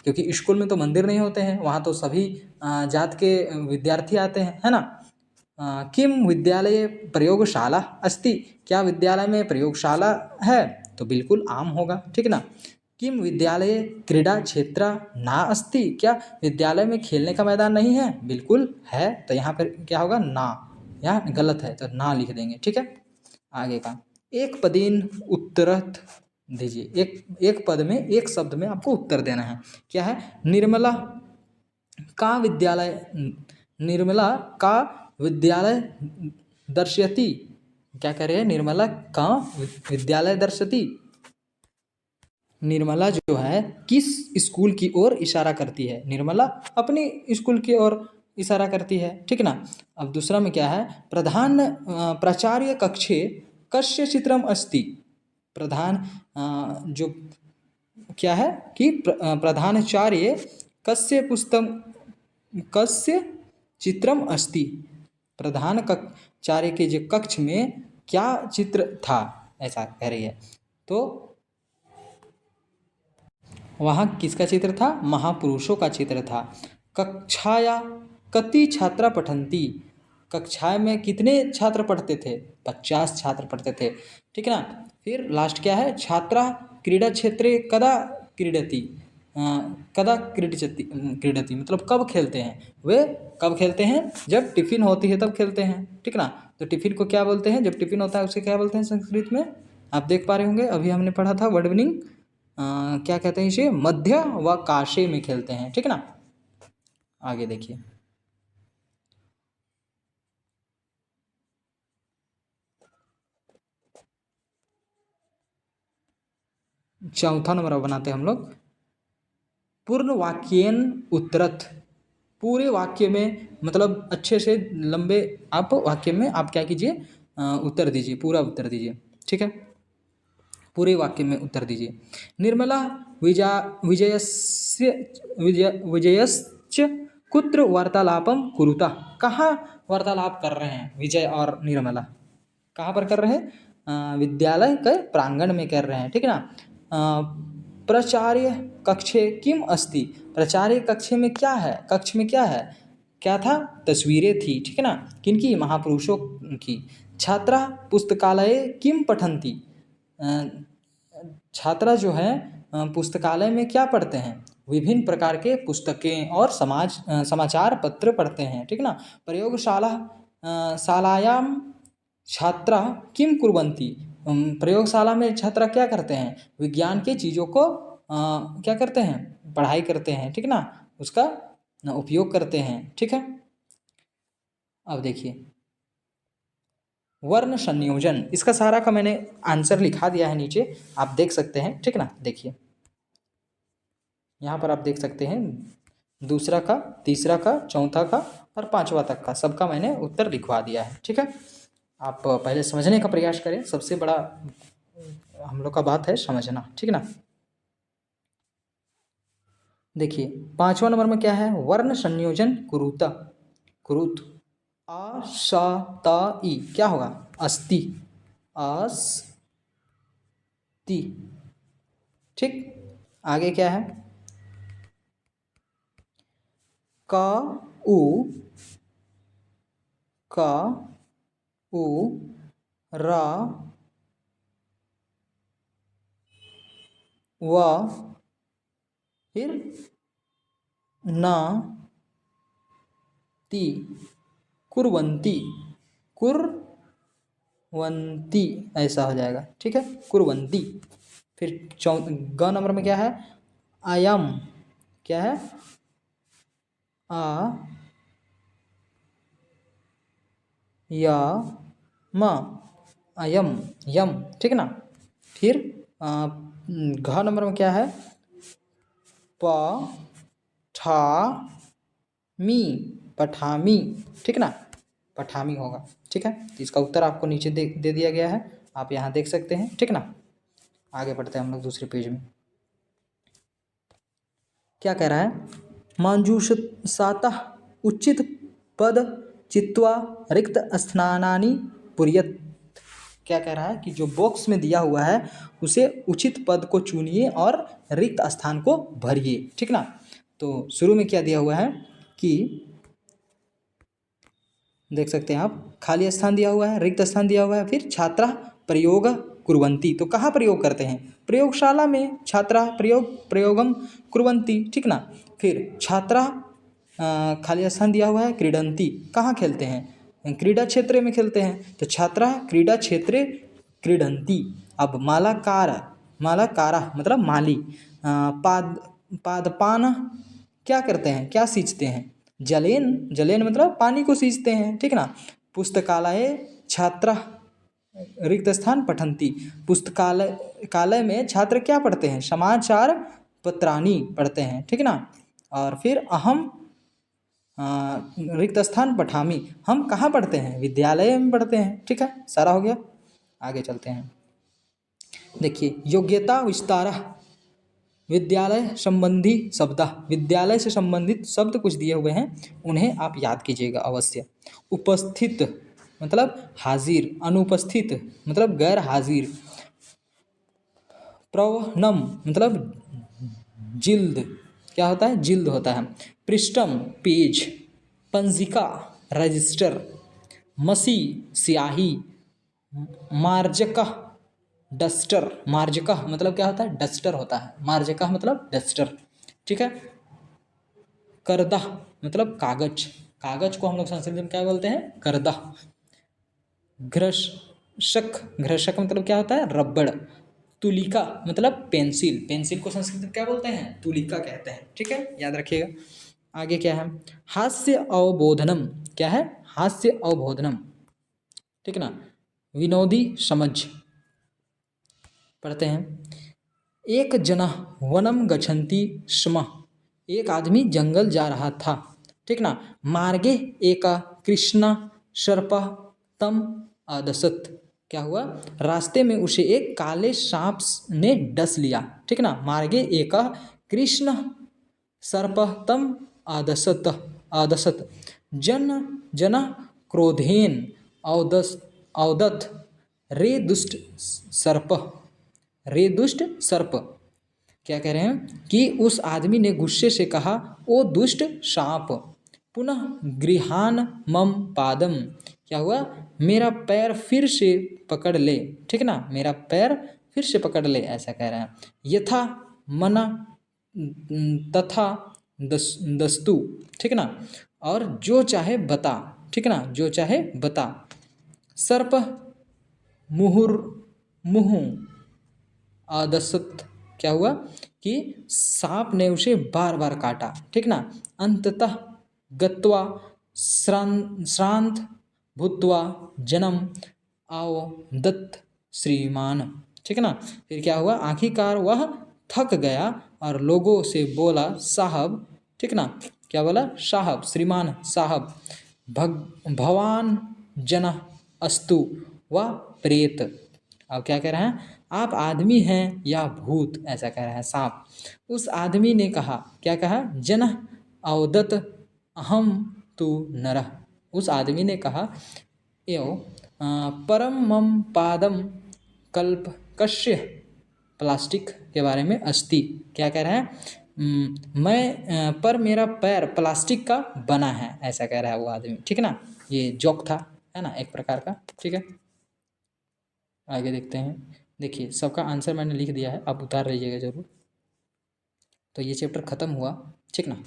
क्योंकि स्कूल में तो मंदिर नहीं होते हैं, वहाँ तो सभी जात के विद्यार्थी आते हैं, है ना। किम विद्यालय प्रयोगशाला अस्ति, क्या विद्यालय में प्रयोगशाला है? तो बिल्कुल आम होगा। ठीक ना। किम विद्यालय क्रीडा क्षेत्र ना अस्ति, क्या विद्यालय में खेलने का मैदान नहीं है? बिल्कुल है। तो यहाँ पर क्या होगा? ना, यहाँ गलत है तो ना लिख देंगे। ठीक है। आगे का एक पदेन उत्तरत दीजिए। एक पद में, एक शब्द में आपको उत्तर देना है। क्या है? निर्मला का विद्यालय, निर्मला का विद्यालय दर्शयति। क्या कह रहे हैं? निर्मला का विद्यालय दर्शयति। निर्मला जो है किस स्कूल की ओर इशारा करती है? निर्मला अपनी स्कूल की ओर इशारा करती है। ठीक ना। अब दूसरा में क्या है? प्रधान प्राचार्य कक्षे कस्य चित्रम अस्ति। प्रधान जो क्या है कि प्रधानाचार्य कस्य पुस्तक, कस्य चित्रम अस्ति, प्रधान कक्षाचार्य के जो कक्ष में क्या चित्र था, ऐसा कह रही है। तो वहाँ किसका चित्र था? महापुरुषों का चित्र था। कक्षाया कति छात्रा पठन्ति, कक्षा में कितने छात्र पढ़ते थे? 50 छात्र पढ़ते थे। ठीक है ना। फिर लास्ट क्या है? छात्रा क्रीडा क्षेत्रे कदा क्रीडति, कदा क्रीडति मतलब कब खेलते हैं, वे कब खेलते हैं, जब टिफिन होती है तब खेलते हैं, ठीक ना। तो टिफिन को क्या बोलते हैं, जब टिफिन होता है उसे क्या बोलते हैं संस्कृत में, आप देख पा रहे होंगे, अभी हमने पढ़ा था वर्ड मीनिंग, क्या कहते हैं इसे, मध्य व काशे में खेलते हैं, ठीक ना। आगे देखिए, चौथा नंबर बनाते हैं हम लोग, पूर्ण वाक्येन उत्तरत, पूरे वाक्य में मतलब अच्छे से लंबे आप वाक्य में आप क्या कीजिए, उत्तर दीजिए, पूरा उत्तर दीजिए, ठीक है, पूरे वाक्य में उत्तर दीजिए। निर्मला विजयश्च कुत्र वार्तालापम कुरुता, कहाँ वार्तालाप कर रहे हैं विजय और निर्मला, कहाँ पर कर रहे हैं, विद्यालय के प्रांगण में कर रहे हैं, ठीक है ना। प्राचार्य कक्षे किम अस्ति, प्राचार्य कक्षे में क्या है, कक्ष में क्या है, क्या था, तस्वीरें थी, ठीक है ना, किनकी, महापुरुषों की। छात्रा पुस्तकालय किम पठन्ति, छात्रा जो है पुस्तकालय में क्या पढ़ते हैं, विभिन्न प्रकार के पुस्तकें और समाचार पत्र पढ़ते हैं, ठीक ना। शालायाम छात्रा किम कुर्वन्ति, प्रयोगशाला में छात्रा क्या करते हैं, विज्ञान के चीज़ों को क्या करते हैं, पढ़ाई करते हैं, ठीक ना, उसका उपयोग करते हैं, ठीक है। अब देखिए वर्ण संयोजन, इसका सारा का मैंने आंसर लिखा दिया है नीचे, आप देख सकते हैं, ठीक ना। देखिए यहाँ पर आप देख सकते हैं, दूसरा का, तीसरा का, चौथा का और पांचवा तक का सबका मैंने उत्तर लिखवा दिया है, ठीक है। आप पहले समझने का प्रयास करें, सबसे बड़ा हम लोग का बात है समझना, ठीक ना। देखिए पांचवा नंबर में क्या है, वर्ण संयोजन कुरुता, कुरुत, आ सा ता ई क्या होगा, अस्ति, अस्ति, ठीक। आगे क्या है, का उ, का उ, रा व, फिर ना ती, कुर्वन्ति, कुर्वन्ति ऐसा हो जाएगा, ठीक है, कुर्वन्ति। फिर ग नंबर में क्या है, अयम, क्या है, आ या म, अयम, यम, ठीक ना। फिर घ नंबर में क्या है, प ठा मी, पठामी, ठीक ना, पठामी होगा, ठीक है। तो इसका उत्तर आपको नीचे दे दिया गया है, आप यहाँ देख सकते हैं, ठीक ना। आगे बढ़ते हैं हम लोग दूसरे पेज में, क्या कह रहा है, मंजूषातः उचित पद चित्वा रिक्त स्थानानि पुर्यत, क्या कह रहा है कि जो बॉक्स में दिया हुआ है उसे उचित पद को चुनिए और रिक्त स्थान को भरिए, ठीक ना। तो शुरू में क्या दिया हुआ है कि देख सकते हैं आप, खाली स्थान दिया हुआ है, रिक्त स्थान दिया हुआ है, फिर छात्रा प्रयोग कुर्वन्ति, तो कहाँ प्रयोग करते हैं, प्रयोगशाला में छात्रा प्रयोगम कुर्वन्ति, ठीक ना। फिर छात्रा खाली स्थान दिया हुआ है, क्रीडन्ति, कहाँ खेलते हैं, क्रीडा क्षेत्र में खेलते हैं, तो छात्रा क्रीडा क्षेत्रे क्रीडन्ति। अब मालाकारा मतलब माली, पादपान क्या करते हैं, क्या सींचते हैं, जलेन मतलब पानी को सींचते हैं, ठीक ना। पुस्तकालय छात्रा रिक्त स्थान पठन्ति, पुस्तकालय में छात्र क्या पढ़ते हैं, समाचार पत्राणि पढ़ते हैं, ठीक ना। और फिर अहम रिक्त स्थान पठामी, हम कहाँ पढ़ते हैं, विद्यालय में पढ़ते हैं, ठीक है, सारा हो गया। आगे चलते हैं, देखिए योग्यता विस्तार, विद्यालय संबंधी शब्द, विद्यालय से संबंधित शब्द कुछ दिए हुए हैं, उन्हें आप याद कीजिएगा अवश्य। उपस्थित मतलब हाजिर, अनुपस्थित मतलब गैर हाजिर, प्रवनम मतलब जिल्द, क्या होता है, जिल्द होता है। पृष्ठम पेज, पंजिका रजिस्टर, मसी स्याही, मार्जक डस्टर, मार्जक मतलब क्या होता है, डस्टर होता है, मार्जक मतलब डस्टर। ठीक है। करदा मतलब कागज, कागज को हम लोग संस्कृत में क्या बोलते हैं, करदा। घ्रशक, घ्रशक मतलब क्या होता है, रबड़। तुलिका मतलब पेंसिल, पेंसिल को संस्कृत में क्या बोलते हैं, तुलिका कहते हैं, ठीक है, याद रखिएगा। आगे क्या है, हास्य अवबोधनम, क्या है, हास्य अवबोधनम, ठीक है ना। विनोदी समझ, पढ़ते हैं। एक जना वनम गच्छन्ति स्म, एक आदमी जंगल जा रहा था, ठीक ना। मार्गे एका कृष्ण सर्प तम अदसत, क्या हुआ, रास्ते में उसे एक काले सांप ने डस लिया, ठीक ना। मार्गे एका कृष्ण सर्प तम आदसत, आदसत जन जन क्रोधेन औदस औदत रे दुष्ट सर्प, रे दुष्ट सर्प, क्या कह रहे हैं कि उस आदमी ने गुस्से से कहा, ओ दुष्ट सांप, पुनः गृहान मम पादम, क्या हुआ, मेरा पैर फिर से पकड़ ले, ठीक ना, मेरा पैर फिर से पकड़ ले, ऐसा कह रहे हैं। यथा मना तथा दस्तु, ठीक ना, और जो चाहे बता, ठीक ना, जो चाहे बता। सर्प मुहुर मुहु आदसत, क्या हुआ कि सांप ने उसे बार बार काटा, ठीक ना। अंततः गत्वा श्रांत भूत्वा जन्म आओ दत्त श्रीमान, ठीक है ना। फिर क्या हुआ, आखिरकार वह थक गया और लोगों से बोला, साहब, ठीक ना, क्या बोला, साहब, श्रीमान साहब, भगवान जन अस्तु व प्रेत। अब क्या कह रहे हैं, आप आदमी हैं या भूत, ऐसा कह रहा है सांप। उस आदमी ने कहा, क्या कहा, जन अवदत अहम तु नरः, उस आदमी ने कहा, एवं परम मम पादम कल्प कश्य, प्लास्टिक के बारे में अस्ति, क्या कह रहा है, पर मेरा पैर प्लास्टिक का बना है, ऐसा कह रहा है वो आदमी, ठीक है ना। ये जोक था, है ना, एक प्रकार का, ठीक है। आगे देखते हैं, देखिए सबका आंसर मैंने लिख दिया है, आप उतार लीजिएगा जरूर। तो ये चैप्टर खत्म हुआ, ठीक ना।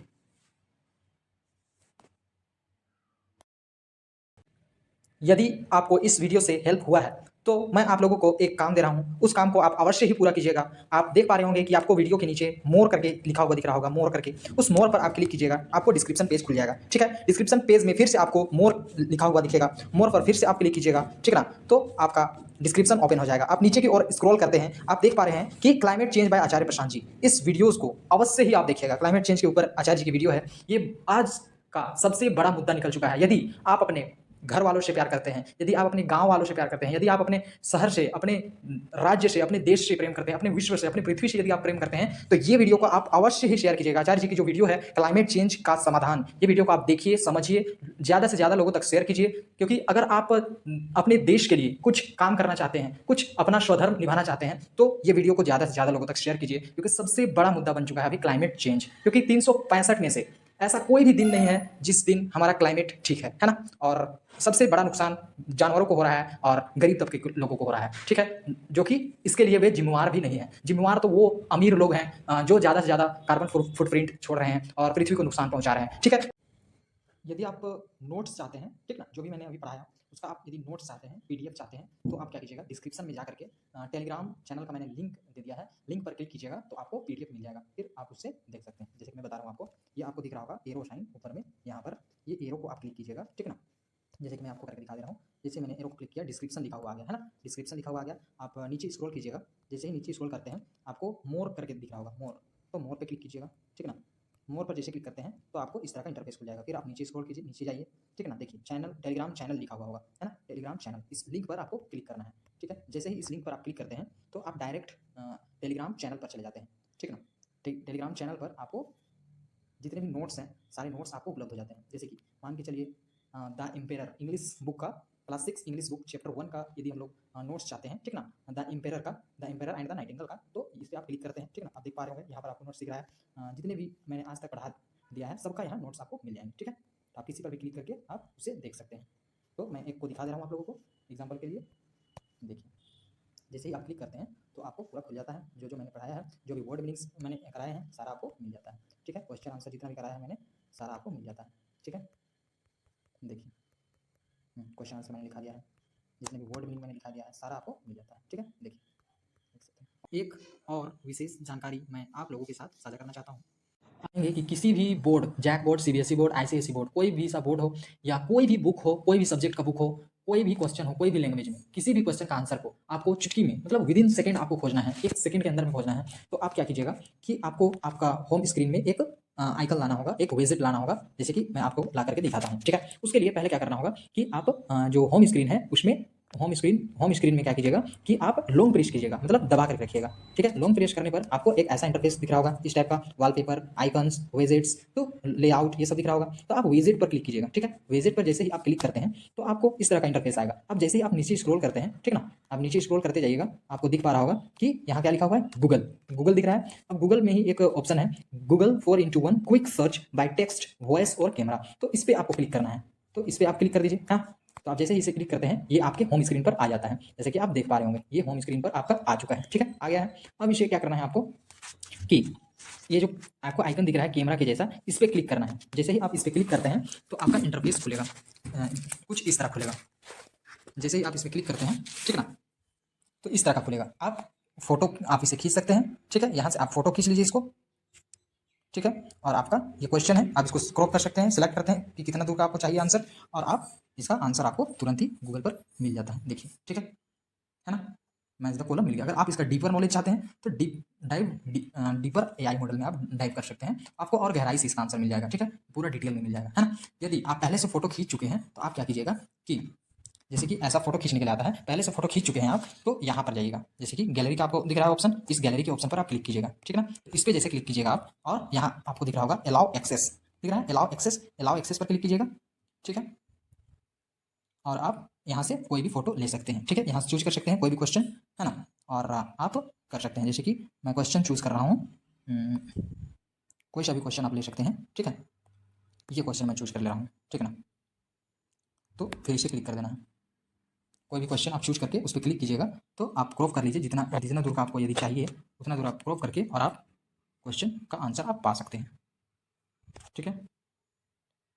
यदि आपको इस वीडियो से हेल्प हुआ है तो मैं आप लोगों को एक काम दे रहा हूं, उस काम को आप अवश्य ही पूरा कीजिएगा। आप देख पा रहे होंगे कि आपको वीडियो के नीचे मोर करके लिखा हुआ दिख रहा होगा, मोर करके, उस मोर पर आप क्लिक कीजिएगा, आपको डिस्क्रिप्शन पेज खुल जाएगा, ठीक है। डिस्क्रिप्शन पेज में फिर से आपको मोर लिखा हुआ दिखेगा, मोर पर फिर से आप क्लिक कीजिएगा, ठीक है ना। तो आपका डिस्क्रिप्शन ओपन हो जाएगा। आप नीचे की ओर स्क्रॉल करते हैं, आप देख पा रहे हैं कि क्लाइमेट चेंज बाय आचार्य प्रशांत जी, इस वीडियोस को अवश्य ही आप देखिएगा। क्लाइमेट चेंज के ऊपर आचार्य जी की वीडियो है, ये आज का सबसे बड़ा मुद्दा निकल चुका है। यदि आप अपने घर वालों से प्यार करते हैं, यदि आप अपने गांव वालों से प्यार करते हैं, यदि आप अपने शहर से, अपने राज्य से, अपने देश से प्रेम करते हैं, अपने विश्व से, अपनी पृथ्वी से यदि आप प्रेम करते हैं, तो ये वीडियो को आप अवश्य ही शेयर कीजिएगा। आचार्य जी की जो वीडियो है क्लाइमेट चेंज का समाधान, ये वीडियो को आप देखिए, समझिए, ज़्यादा से ज़्यादा लोगों तक शेयर कीजिए, क्योंकि अगर आप अपने देश के लिए कुछ काम करना चाहते हैं, कुछ अपना स्वधर्म निभाना चाहते हैं, तो ये वीडियो को ज़्यादा से ज़्यादा लोगों तक शेयर कीजिए, क्योंकि सबसे बड़ा मुद्दा बन चुका है अभी क्लाइमेट चेंज। क्योंकि 365 में से ऐसा कोई भी दिन नहीं है जिस दिन हमारा क्लाइमेट ठीक है ना। और सबसे बड़ा नुकसान जानवरों को हो रहा है और गरीब तबके के लोगों को हो रहा है, ठीक है, जो कि इसके लिए वे जिम्मेवार भी नहीं है। जिम्मेवार तो वो अमीर लोग हैं जो ज़्यादा से ज़्यादा कार्बन फुटप्रिंट छोड़ रहे हैं और पृथ्वी को नुकसान पहुंचा रहे हैं, ठीक है। यदि आप नोट्स चाहते हैं, ठीक ना, जो भी मैंने अभी पढ़ाया उसका आप यदि नोट्स चाहते हैं, पीडीएफ चाहते हैं, तो आप क्या कीजिएगा, डिस्क्रिप्शन में जा करके टेलीग्राम चैनल का मैंने लिंक दे दिया है, लिंक पर क्लिक कीजिएगा तो आपको पीडीएफ मिल जाएगा, फिर आप उससे देख सकते हैं। जैसे कि मैं बता रहा हूँ आपको, ये आपको दिख रहा होगा एरो साइन ऊपर में, यहाँ पर ये एरो को आप क्लिक कीजिएगा, ठीक ना। जैसे कि मैं आपको करके दिखा दे रहा हूँ, जैसे मैंने एरो को क्लिक किया, डिस्क्रिप्शन लिखा हुआ आ गया, है ना, डिस्क्रिप्शन लिखा हुआ आ गया। आप नीचे स्क्रॉल कीजिएगा, जैसे ही नीचे स्क्रॉल करते हैं आपको मोर करके दिख रहा होगा, मोर, तो मोर पे क्लिक कीजिएगा, ठीक ना। मोर पर जैसे क्लिक करते हैं तो आपको इस तरह का इंटरफेस खुल जाएगा। फिर आप नीचे स्क्रॉल कीजिए, नीचे जाइए, ठीक है ना, देखिए चैनल, टेलीग्राम चैनल लिखा हुआ होगा, है ना, टेलीग्राम चैनल, इस लिंक पर आपको क्लिक करना है, ठीक है। जैसे ही इस लिंक पर आप क्लिक करते हैं तो आप डायरेक्ट टेलीग्राम चैनल पर चले जाते हैं, ठीक है ना। टेलीग्राम चैनल पर आपको जितने भी नोट्स हैं सारे नोट्स आपको उपलब्ध हो जाते हैं। जैसे कि मान के चलिए द एम्पेयर इंग्लिश बुक का, क्लास 6 इंग्लिश बुक चैप्टर 1 का यदि हम लोग नोट्स चाहते हैं, ठीक ना, द एम्पेयर का, the ampere and the Nightingale का, तो इस पर आप क्लिक करते हैं, ठीक ना। आप देख पा रहे होंगे यहाँ पर आपको नोट्स दिख रहा है, जितने भी मैंने आज तक पढ़ा दिया है सबका यहाँ नोट्स आपको मिल जाएंगे, ठीक है। तो आप किसी पर भी क्लिक करके आप उसे देख सकते हैं। तो मैं एक को दिखा दे रहा हूँ आप लोगों को एग्जाम्पल के लिए, देखिए जैसे ही आप क्लिक करते हैं तो आपको पूरा खुल जाता है जो जो मैंने पढ़ाया है। जो भी वर्ड मीनिंग्स मैंने कराए हैं सारा आपको मिल जाता है, ठीक है। क्वेश्चन आंसर जितना भी कराया है मैंने सारा आपको मिल जाता है, ठीक है। देखिए क्वेश्चन आंसर मैंने लिखा दिया है, जितने भी वर्ड मीनिंग मैंने लिखा दिया है सारा आपको मिल जाता है, ठीक है। देखिए देख सकते हैं। एक और विशेष जानकारी मैं आप लोगों के साथ साझा करना चाहता हूँ आएंगे कि किसी भी board, JAC board, CBSE board, ICSE board, कोई भी सा बोर्ड हो या कोई भी बुक हो, कोई भी सब्जेक्ट का बुक हो, कोई भी क्वेश्चन हो, कोई भी लैंग्वेज में, किसी भी क्वेश्चन का आंसर को आपको चुटकी में, मतलब विद इन सेकंड आपको खोजना है, 1 सेकंड के अंदर में खोजना है। तो आप क्या कीजिएगा कि आपको आपका होम स्क्रीन में एक आइकन लाना होगा, एक विजिट लाना होगा, जैसे कि मैं आपको ला करके दिखाता हूँ, ठीक है। उसके लिए पहले क्या करना होगा कि आप जो होम स्क्रीन है उसमें होम स्क्रीन में क्या कीजिएगा कि आप लॉन्ग प्रेस कीजिएगा, मतलब दबा कर रखिएगा, ठीक है। लॉन्ग प्रेस करने पर आपको एक ऐसा इंटरफेस दिख रहा होगा इस टाइप का, वॉलपेपर, आइकन्स, विजेट्स, तो लेआउट ये सब दिख रहा होगा। तो आप विजेट पर क्लिक कीजिएगा, ठीक है। विजेट पर जैसे ही आप क्लिक करते हैं तो आपको इस तरह का इंटरफेस आएगा। अब जैसे ही आप नीचे स्क्रॉल करते हैं, ठीक ना, आप नीचे स्क्रॉल करते जाइएगा, आपको दिख पा रहा होगा कि यहाँ क्या लिखा हुआ है, गूगल। गूगल दिख रहा है। अब गूगल में ही एक ऑप्शन है, Google 4x1 quick search by text, voice और कैमरा। तो इस पर आपको क्लिक करना है, तो इस पर आप क्लिक कर दीजिए। हाँ, तो आप जैसे ही इसे क्लिक करते हैं ये आपके होम स्क्रीन पर आ जाता है, जैसे कि आप देख पा रहे होंगे ये होम स्क्रीन पर आपका आ चुका है, ठीक है, आ गया है। अब इसे क्या करना है आपको कि ये जो आपको आइकन दिख रहा है कैमरा के जैसा, इस पर क्लिक करना है। जैसे ही आप इस पर क्लिक करते हैं तो आपका इंटरफेस खुलेगा, कुछ इस तरह खुलेगा। जैसे ही आप इस पर क्लिक करते हैं, ठीक ना, तो इस तरह का खुलेगा। आप फोटो आप इसे खींच सकते हैं, ठीक है। यहाँ से आप फोटो खींच लीजिए इसको, ठीक है। और आपका ये क्वेश्चन है, आप इसको क्रॉप कर सकते हैं, सिलेक्ट करते हैं कि कितना दूर का आपको चाहिए आंसर, और आप इसका आंसर आपको तुरंत ही गूगल पर मिल जाता है, देखिए, ठीक है ना। मैच द कॉलम मिल गया। अगर आप इसका डीपर नॉलेज चाहते हैं तो डीपर एआई मॉडल में आप डाइव कर सकते हैं, आपको और गहराई से इसका आंसर मिल जाएगा, ठीक है, पूरा डिटेल में मिल जाएगा, है ना। यदि आप पहले से फोटो खींच चुके हैं तो आप क्या कीजिएगा कि जैसे कि ऐसा फोटो खींचने के लिए आता है, पहले से फोटो खींच चुके हैं आप, तो यहाँ पर जाइएगा, जैसे कि गैलरी का आपको दिख रहा है ऑप्शन, इस गैलरी के ऑप्शन पर आप क्लिक कीजिएगा, ठीक है ना। तो इस पर जैसे क्लिक कीजिएगा आप, और यहाँ आपको दिख रहा होगा अलाउ एक्सेस, दिख रहा है अलाउ एक्सेस पर क्लिक कीजिएगा, ठीक है। और आप यहाँ से कोई भी फोटो ले सकते हैं, ठीक है। यहाँ से चूज कर सकते हैं कोई भी क्वेश्चन, है ना, और आप कर सकते हैं। जैसे कि मैं क्वेश्चन चूज कर रहा हूँ, कोई सा भी क्वेश्चन आप ले सकते हैं, ठीक है। ये क्वेश्चन मैं चूज कर ले रहा हूँ, ठीक है ना। तो फिर इसे क्लिक कर देना है, कोई भी क्वेश्चन आप चूज करके उस पर क्लिक कीजिएगा। तो आप क्रॉप कर लीजिए, जितना जितना दूर का आपको यदि चाहिए उतना दूर आप क्रॉप करके, और आप क्वेश्चन का आंसर आप पा सकते हैं, ठीक है।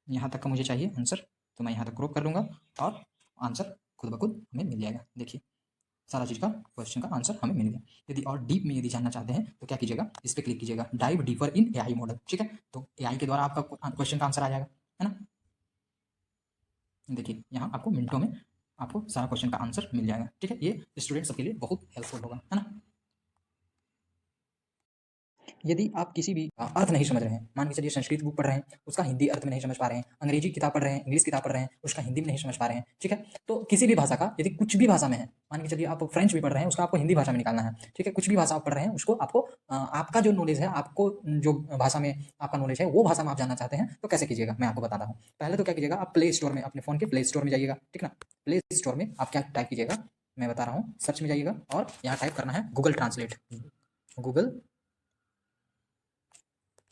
यहाँ तक का मुझे चाहिए आंसर, तो मैं यहाँ तक क्रॉप कर लूँगा और आंसर खुद ब खुद हमें मिल जाएगा। देखिए सारा चीज़ का क्वेश्चन का आंसर हमें मिल गया। यदि और डीप में यदि जानना चाहते हैं तो क्या कीजिएगा, इस पर क्लिक कीजिएगा, dive deeper in AI model, ठीक है। तो एआई के द्वारा आपका क्वेश्चन का आंसर आ जाएगा, है ना। देखिए यहाँ आपको मिनटों में आपको सारा क्वेश्चन का आंसर मिल जाएगा, ठीक है। ये स्टूडेंट सबके लिए बहुत हेल्पफुल होगा, है ना। यदि आप किसी भी अर्थ नहीं समझ रहे हैं, मान के चलिए संस्कृत बुक पढ़ रहे हैं, उसका हिंदी अर्थ में नहीं समझ पा रहे हैं, अंग्रेजी किताब पढ़ रहे हैं, इंग्लिश किताब पढ़ रहे हैं, उसका हिंदी में नहीं समझ पा रहे हैं, ठीक है। तो किसी भी भाषा का यदि कुछ भी भाषा में है, मान के चलिए आप फ्रेंच भी पढ़ रहे हैं, उसका आपको हिंदी भाषा में निकालना है, ठीक है। कुछ भी भाषा आप पढ़ रहे हैं उसको आपको आपका जो नॉलेज है, आपको जो भाषा में आपका नॉलेज है वो भाषा में आप जानना चाहते हैं, तो कैसे कीजिएगा मैं आपको बताता हूँ। पहले तो क्या कीजिएगा, आप प्ले स्टोर में, अपने फोन के प्ले स्टोर में जाइएगा, ठीक ना। प्ले स्टोर में आप क्या टाइप कीजिएगा मैं बता रहा हूँ, सर्च में जाइएगा और यहाँ टाइप करना है गूगल ट्रांसलेट,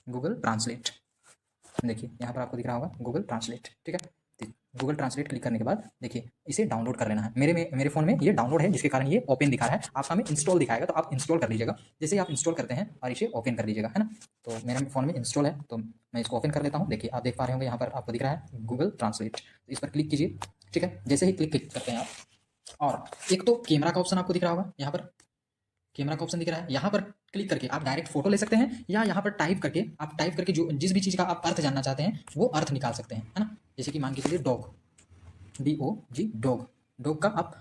गूगल ट्रांसलेट। देखिए यहाँ पर आपको दिख रहा होगा गूगल ट्रांसलेट, ठीक है। गूगल ट्रांसलेट क्लिक करने के बाद देखिए इसे डाउनलोड कर लेना है। मेरे फ़ोन में ये डाउनलोड है, जिसके कारण ये ओपन दिखा रहा है, आपका में इंस्टॉल दिखाएगा, तो आप इंस्टॉल कर लीजिएगा। जैसे ही आप इंस्टॉल करते हैं और इसे ओपन कर लीजिएगा, है ना। तो मेरे फ़ोन में इंस्टॉल है तो मैं इसको ओपन कर लेता हूँ। देखिए आप देख पा रहे होंगे यहाँ पर आपको दिख रहा है गूगल ट्रांसलेट, तो इस पर क्लिक कीजिए, ठीक है। जैसे ही क्लिक करते हैं आप, और एक तो कैमरा का ऑप्शन आपको दिख रहा होगा, यहाँ पर कैमरा का ऑप्शन दिख रहा है, यहाँ पर क्लिक करके आप डायरेक्ट फोटो ले सकते हैं, या यहाँ पर टाइप करके जो जिस भी चीज़ का आप अर्थ जानना चाहते हैं वो अर्थ निकाल सकते हैं, है ना। जैसे कि मान के चलिए डॉग, DOG डॉग, डॉग का आप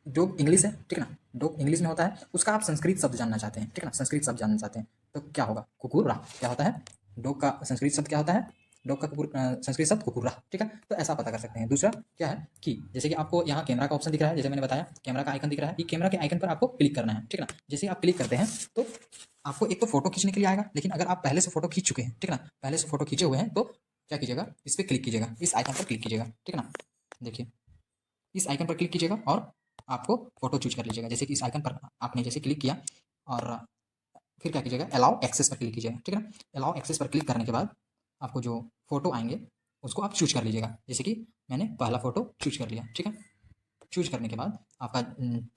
डॉग इंग्लिश है, ठीक है ना, डॉग इंग्लिश में होता है, उसका आप संस्कृत शब्द जानना चाहते हैं, ठीक है ना, संस्कृत शब्द जानना चाहते हैं तो क्या होगा, कुकुरा, क्या होता है डॉग का संस्कृत शब्द, क्या होता है डॉग का संस्कृत शब्द कुकुरा, ठीक है। तो ऐसा पता कर सकते हैं। दूसरा क्या है कि जैसे कि आपको यहाँ कैमरा का ऑप्शन दिख रहा है, जैसे मैंने बताया कैमरा का आइकन दिख रहा है, ये कैमरा के आइकन पर आपको क्लिक करना है, ठीक है ना। जैसे आप क्लिक करते हैं तो आपको एक तो फोटो खींचने के लिए आएगा, लेकिन अगर आप पहले से फोटो खींच चुके हैं, ठीक है ना, पहले से फोटो खींचे हुए हैं, तो क्या कीजिएगा, इस पर क्लिक कीजिएगा, इस आइकन पर क्लिक कीजिएगा, ठीक है ना। देखिए इस आइकन पर क्लिक कीजिएगा और आपको फोटो चूज कर लीजिएगा। जैसे कि इस आइकन पर आपने जैसे क्लिक किया और फिर क्या कीजिएगा, अलाउ एक्सेस पर क्लिक कीजिएगा, ठीक है ना। अलाउ एक्सेस पर क्लिक करने के बाद आपको जो फोटो आएंगे उसको आप चूज कर लीजिएगा। जैसे कि मैंने पहला फोटो चूज कर लिया, ठीक है। चूज करने के बाद आपका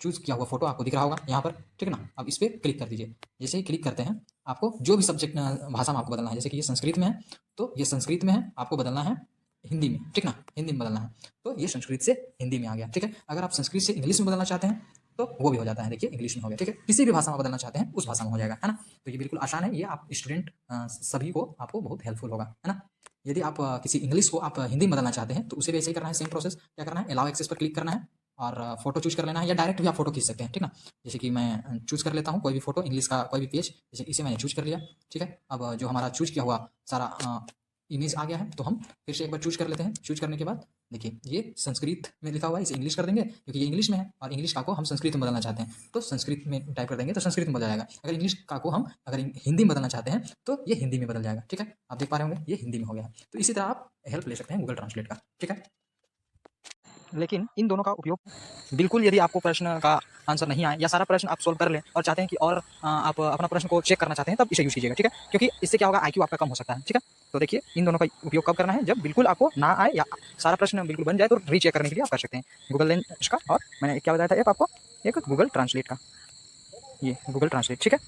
चूज किया हुआ फोटो आपको दिख रहा होगा यहाँ पर, ठीक है ना। अब इस पर क्लिक कर दीजिए। जैसे ही क्लिक करते हैं आपको जो भी सब्जेक्ट भाषा में आपको बदलना है, जैसे कि ये संस्कृत में है तो ये संस्कृत में है, आपको बदलना है हिंदी में, ठीक ना, हिंदी में बदलना है तो ये संस्कृत से हिंदी में आ गया, ठीक है। अगर आप संस्कृत से इंग्लिश में बदलना चाहते हैं तो वो भी हो जाता है, देखिए इंग्लिश में हो गया, ठीक है। किसी भी भाषा में बदलना चाहते हैं उस भाषा में हो जाएगा, है ना। तो ये बिल्कुल आसान है, ये आप स्टूडेंट सभी को आपको बहुत हेल्पफुल होगा, है ना। यदि आप किसी इंग्लिश को आप हिंदी में बदलना चाहते हैं तो उसे भी ऐसे ही करना है, सेम प्रोसेस। क्या करना है, अलाउ एक्सेस पर क्लिक करना है और फोटो चूज कर लेना है, या डायरेक्ट भी आप फोटो खींच सकते हैं, ठीक ना। जैसे कि मैं चूज कर लेता हूँ कोई भी फोटो, इंग्लिश का कोई भी पेज, जैसे इसे मैंने चूज कर लिया, ठीक है। अब जो हमारा चूज किया हुआ सारा इमेज आ गया है तो हम फिर से एक बार चूज कर लेते हैं। चूज करने के बाद देखिए ये संस्कृत में लिखा हुआ है, इसे इंग्लिश कर देंगे क्योंकि ये इंग्लिश में है, और इंग्लिश का को हम संस्कृत में बदलना चाहते हैं तो संस्कृत में टाइप कर देंगे तो संस्कृत में बदल जाएगा। अगर इंग्लिश का को हम अगर हिंदी में बदलना चाहते हैं तो ये हिंदी में बदल जाएगा, ठीक है। आप देख पा रहे होंगे ये हिंदी में हो गया है। तो इसी तरह आप हेल्प ले सकते हैं गूगल ट्रांसलेट का, ठीक है। लेकिन इन दोनों का उपयोग बिल्कुल यदि आपको प्रश्न का आंसर नहीं आए या सारा प्रश्न आप सोल्व कर लें और चाहते हैं कि और आप अपना प्रश्न को चेक करना चाहते हैं तब इसे यूज़ कीजिएगा, ठीक है। क्योंकि इससे क्या होगा, आईक्यू आपका कम हो सकता है, ठीक है। तो देखिए इन दोनों का उपयोग कब करना है, जब बिल्कुल आपको ना आए या सारा प्रश्न बिल्कुल बन जाए तो रीचेक करने के लिए आप कर सकते हैं गूगल लेंस का। और मैंने क्या बताया था ऐप आपको, एक गूगल ट्रांसलेट का, ये गूगल ट्रांसलेट, ठीक है।